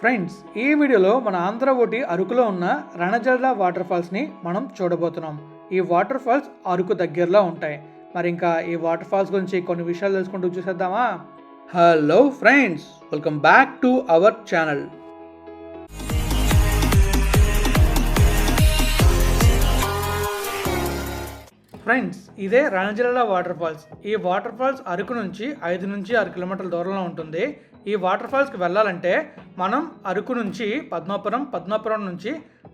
Friends, ఈ వీడియోలో మన ఆంధ్ర ఓటి అరకులో ఉన్న రణజల్ల వాటర్ ఫాల్స్ని మనం చూడబోతున్నాం. ఈ వాటర్ ఫాల్స్ అరకు దగ్గరలో ఉంటాయి. మరి ఇంకా ఈ వాటర్ ఫాల్స్ గురించి కొన్ని విషయాలు తెలుసుకుంటూ చూసేద్దామా? Hello friends, welcome back to our channel. Friends, ఇదే రణజల్ల వాటర్ ఫాల్స్. ఈ వాటర్ ఫాల్స్ అరకు నుంచి 5 నుంచి 6 కిలోమీటర్ల దూరంలో ఉంటుంది. ఈ వాటర్ ఫాల్స్కి వెళ్ళాలంటే మనం అరకు నుంచి పద్మాపురం నుంచి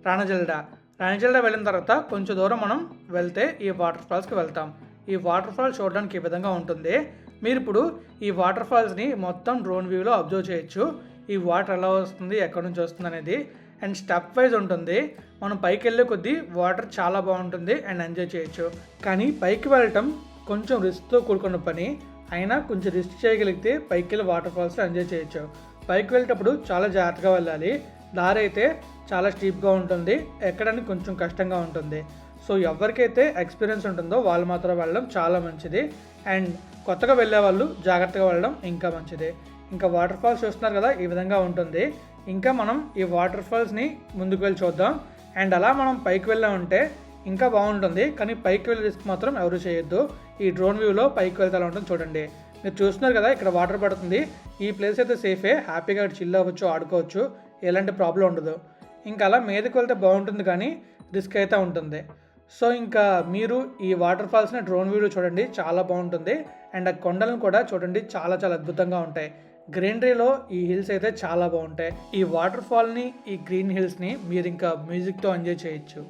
రణజల్ల వెళ్ళిన తర్వాత కొంచెం దూరం మనం వెళ్తే ఈ వాటర్ ఫాల్స్కి వెళ్తాం. ఈ వాటర్ ఫాల్స్ చూడడానికి ఈ విధంగా ఉంటుంది. మీరు ఇప్పుడు ఈ వాటర్ ఫాల్స్ని మొత్తం డ్రోన్ వ్యూలో అబ్జర్వ్ చేయొచ్చు. ఈ వాటర్ ఎలా వస్తుంది, ఎక్కడి నుంచి వస్తుంది అనేది, అండ్ స్టెప్ వైజ్ ఉంటుంది. మనం పైకి వెళ్ళే కొద్దీ వాటర్ చాలా బాగుంటుంది అండ్ ఎంజాయ్ చేయొచ్చు. కానీ పైకి వెళ్ళటం కొంచెం రిస్క్తో కూడుకున్న పని. అయినా కొంచెం రిస్క్ చేయగలిగితే పైకి వెళ్ళి వాటర్ ఫాల్స్లో ఎంజాయ్ చేయొచ్చు. పైకి వెళ్ళేటప్పుడు చాలా జాగ్రత్తగా వెళ్ళాలి. దారి అయితే చాలా స్టీప్గా ఉంటుంది, ఎక్కడానికి కొంచెం కష్టంగా ఉంటుంది. సో ఎవరికైతే ఎక్స్పీరియన్స్ ఉంటుందో వాళ్ళు మాత్రం వెళ్ళడం చాలా మంచిది. అండ్ కొత్తగా వెళ్ళే వాళ్ళు జాగ్రత్తగా వెళ్ళడం ఇంకా మంచిది. ఇంకా వాటర్ ఫాల్స్ చూస్తున్నారు కదా, ఈ విధంగా ఉంటుంది. ఇంకా మనం ఈ వాటర్ ఫాల్స్ని ముందుకు వెళ్ళి చూద్దాం. అండ్ అలా మనం పైకి వెళ్ళామంటే ఇంకా బాగుంటుంది. కానీ పైకి వెళ్ళే రిస్క్ మాత్రం ఎవరు చేయొద్దు. ఈ డ్రోన్ వ్యూలో పైకి వెళ్తే ఎలా ఉంటుంది చూడండి. మీరు చూస్తున్నారు కదా, ఇక్కడ వాటర్ పడుతుంది. ఈ ప్లేస్ అయితే సేఫే, హ్యాపీగా చిల్ అవ్వచ్చు, ఆడుకోవచ్చు, ఎలాంటి ప్రాబ్లం ఉండదు. ఇంకా అలా మీదకి వెళ్తే బాగుంటుంది, కానీ రిస్క్ అయితే ఉంటుంది. సో ఇంకా మీరు ఈ వాటర్ ఫాల్స్ని డ్రోన్ వ్యూలో చూడండి, చాలా బాగుంటుంది. అండ్ ఆ కొండలను కూడా చూడండి, చాలా చాలా అద్భుతంగా ఉంటాయి. గ్రీనరీలో ఈ హిల్స్ అయితే చాలా బాగుంటాయి. ఈ వాటర్ ఫాల్ని, ఈ గ్రీన్ హిల్స్ని మీరు ఇంకా మ్యూజిక్తో ఎంజాయ్ చేయొచ్చు.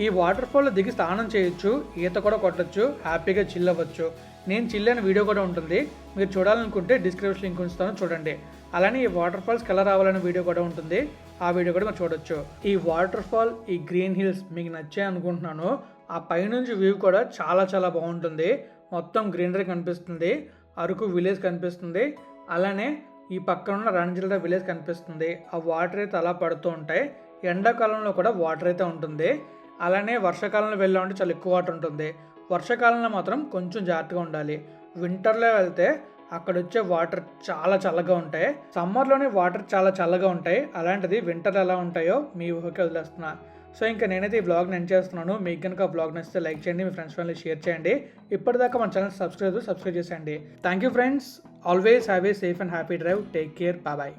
ఈ వాటర్ ఫాల్లో దిగి స్నానం చేయొచ్చు, ఈత కూడా కొట్టచ్చు, హ్యాపీగా చిల్ అవ్వచ్చు. నేను చిల్ అయిన వీడియో కూడా ఉంటుంది, మీరు చూడాలనుకుంటే డిస్క్రిప్షన్ లింక్ ఉంచుతాను, చూడండి. అలానే ఈ వాటర్ ఫాల్స్కి ఎలా రావాలనే వీడియో కూడా ఉంటుంది, ఆ వీడియో కూడా మీరు చూడొచ్చు. ఈ వాటర్ ఫాల్, ఈ గ్రీన్ హిల్స్ మీకు నచ్చాయి అనుకుంటున్నాను. ఆ పైనుంచి వ్యూ కూడా చాలా చాలా బాగుంటుంది. మొత్తం గ్రీనరీ కనిపిస్తుంది, అరకు విలేజ్ కనిపిస్తుంది, అలానే ఈ పక్కన ఉన్న రణజిల్లా విలేజ్ కనిపిస్తుంది. ఆ వాటర్ అయితే అలా పడుతూ ఉంటాయి. ఎండాకాలంలో కూడా వాటర్ అయితే ఉంటుంది. అలానే వర్షాకాలంలో వెళ్ళామంటే చాలా ఎక్కువ వాటర్ ఉంటుంది. వర్షాకాలంలో మాత్రం కొంచెం జాగ్రత్తగా ఉండాలి. వింటర్లో వెళ్తే అక్కడ వచ్చే వాటర్ చాలా చల్లగా ఉంటాయి. సమ్మర్లోనే వాటర్ చాలా చల్లగా ఉంటాయి. అలాంటిది వింటర్లో ఎలా ఉంటాయో మీ ఊహకే వదిలేస్తున్నా. సో ఇంకా నేనైతే ఈ బ్లాగ్ని ఎండ్ చేస్తున్నాను. మీకు కనుక ఆ బ్లాగ్ నచ్చితే లైక్ చేయండి, మీ ఫ్రెండ్స్ ఫ్యామిలీ షేర్ చేయండి. ఇప్పటిదాకా మన ఛానల్ సబ్స్క్రైబ్ చేసేయండి. Thank you friends. Always have a safe and happy drive. Take care. Bye.